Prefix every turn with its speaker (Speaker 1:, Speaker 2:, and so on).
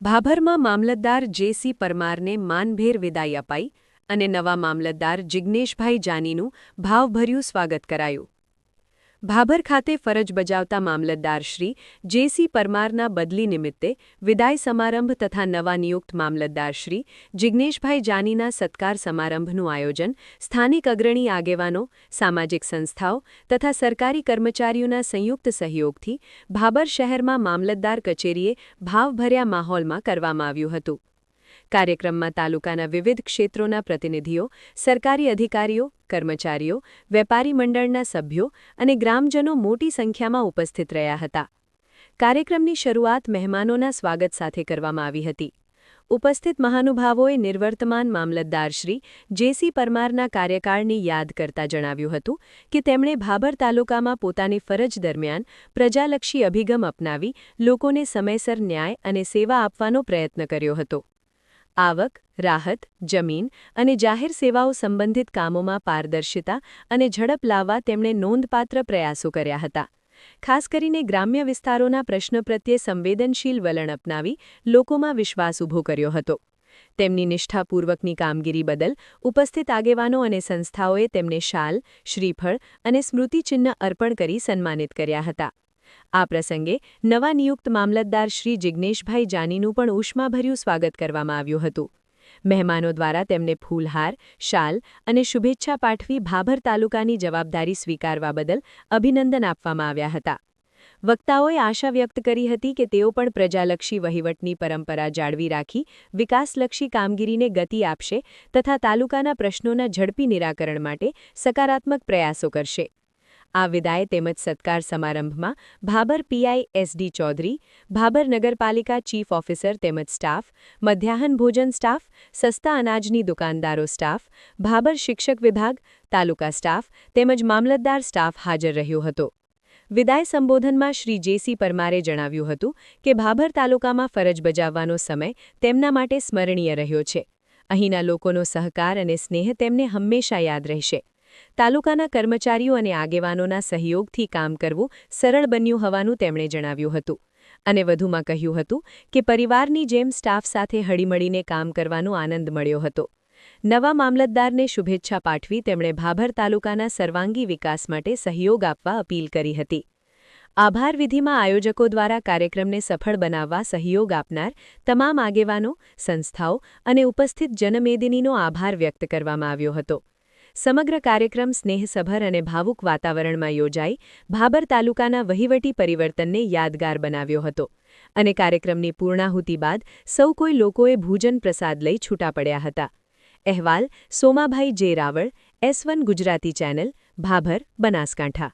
Speaker 1: ભાભરમાં મામલતદાર જે.સી. પરમારને માનભેર વિદાય અપાઈ અને નવા મામલતદાર જિગ્નેશભાઈ જાનીનું ભાવભર્યું સ્વાગત કરાયું. ભાભર ખાતે ફરજ બજાવતા મામલતદાર શ્રી જે.સી. પરમારના બદલી નિમિત્તે વિદાય સમારંભ તથા નવા નિયુક્ત મામલતદાર શ્રી જિગ્નેશભાઈ જાનીના સત્કાર સમારંભનું આયોજન સ્થાનિક અગ્રણી આગેવાનો, સામાજિક સંસ્થાઓ તથા સરકારી કર્મચારીઓના સંયુક્ત સહયોગથી ભાભર શહેરમાં મામલતદાર કચેરીએ ભાવભર્યા માહોલમાં કરવામાં આવ્યું હતું. કાર્યક્રમમાં તાલુકાના વિવિધ ક્ષેત્રોના પ્રતિનિધિઓ, સરકારી અધિકારીઓ, કર્મચારીઓ, વેપારી મંડળના સભ્યો અને ગ્રામજનો મોટી સંખ્યામાં ઉપસ્થિત રહ્યા હતા. કાર્યક્રમની શરૂઆત મહેમાનોના સ્વાગત સાથે કરવામાં આવી હતી. ઉપસ્થિત મહાનુભાવોએ નિર્વર્તમાન મામલતદાર શ્રી જે.સી. પરમારના કાર્યકાળની યાદ કરતા જણાવ્યું હતું કે તેમણે ભાભર તાલુકામાં પોતાની ફરજ દરમિયાન પ્રજાલક્ષી અભિગમ અપનાવી લોકોને સમયસર ન્યાય અને સેવા આપવાનો પ્રયત્ન કર્યો હતો. આવક, રાહત, જમીન અને જાહેર સેવાઓ સંબંધિત કામોમાં પારદર્શિતા અને ઝડપ લાવવા તેમણે નોંધપાત્ર પ્રયાસો કર્યા હતા. ખાસ કરીને ગ્રામ્ય વિસ્તારોના પ્રશ્નો પ્રત્યે સંવેદનશીલ વલણ અપનાવી લોકોમાં વિશ્વાસ ઊભો કર્યો હતો. તેમની નિષ્ઠાપૂર્વકની કામગીરી બદલ ઉપસ્થિત આગેવાનો અને સંસ્થાઓએ તેમને શાલ, શ્રીફળ અને સ્મૃતિચિહ્ન અર્પણ કરી સન્માનિત કર્યા હતા. આ પ્રસંગે નવા નિયુક્ત મામલતદાર શ્રી જિગ્નેશભાઈ જાનીનું પણ ઉષ્માભર્યું સ્વાગત કરવામાં આવ્યું હતું. મહેમાનો દ્વારા તેમને ફૂલહાર, શાલ અને શુભેચ્છા પાઠવી ભાભર તાલુકાની જવાબદારી સ્વીકારવા બદલ અભિનંદન આપવામાં આવ્યા હતા. વક્તાઓએ આશા વ્યક્ત કરી હતી કે તેઓ પણ પ્રજાલક્ષી વહીવટની પરંપરા જાળવી રાખી વિકાસલક્ષી કામગીરીને ગતિ આપશે તથા તાલુકાના પ્રશ્નોના ઝડપી નિરાકરણ માટે સકારાત્મક પ્રયાસો કરશે. આ વિદાય તેમજ સત્કાર સમારંભમાં ભાભર પીઆઈ એસ.ડી. ચૌધરી, ભાભર નગરપાલિકા ચીફ ઓફિસર તેમજ સ્ટાફ, મધ્યાહન ભોજન સ્ટાફ, સસ્તા અનાજની દુકાનદારો સ્ટાફ, ભાભર શિક્ષક વિભાગ, તાલુકા સ્ટાફ તેમજ મામલતદાર સ્ટાફ હાજર રહ્યો હતો. વિદાય સંબોધનમાં શ્રી જે.સી. પરમારે જણાવ્યું હતું કે ભાભર તાલુકામાં ફરજ બજાવવાનો સમય તેમના માટે સ્મરણીય રહ્યો છે. અહીંના લોકોનો સહકાર અને સ્નેહ તેમને હંમેશા યાદ રહેશે. તાલુકાના કર્મચારીઓ અને આગેવાનોના સહયોગથી કામ કરવું સરળ બન્યું હોવાનું તેમણે જણાવ્યું હતું અને વધુમાં કહ્યું હતું કે પરિવારની જેમ સ્ટાફ સાથે હળીમળીને કામ કરવાનો આનંદ મળ્યો હતો. નવા મામલતદારને શુભેચ્છા પાઠવી તેમણે ભાભર તાલુકાના સર્વાંગી વિકાસ માટે સહયોગ આપવા અપીલ કરી હતી. આભાર વિધિમાં આયોજકો દ્વારા કાર્યક્રમને સફળ બનાવવા સહયોગ આપનાર તમામ આગેવાનો, સંસ્થાઓ અને ઉપસ્થિત જનમેદનીનો આભાર વ્યક્ત કરવામાં આવ્યો હતો. સમગ્ર કાર્યક્રમ સ્નેહસભર અને ભાવુક વાતાવરણમાં યોજાઈ ભાભર તાલુકાના વહીવટી પરિવર્તનને યાદગાર બનાવ્યો હતો અને કાર્યક્રમની પૂર્ણાહુતિ બાદ સૌ કોઈ લોકોએ ભોજન પ્રસાદ લઈ છૂટા પડ્યા હતા. અહેવાલ સોમાભાઈ જે. Raval, S1 Gujarati channel, Bhabhar, Banaskantha.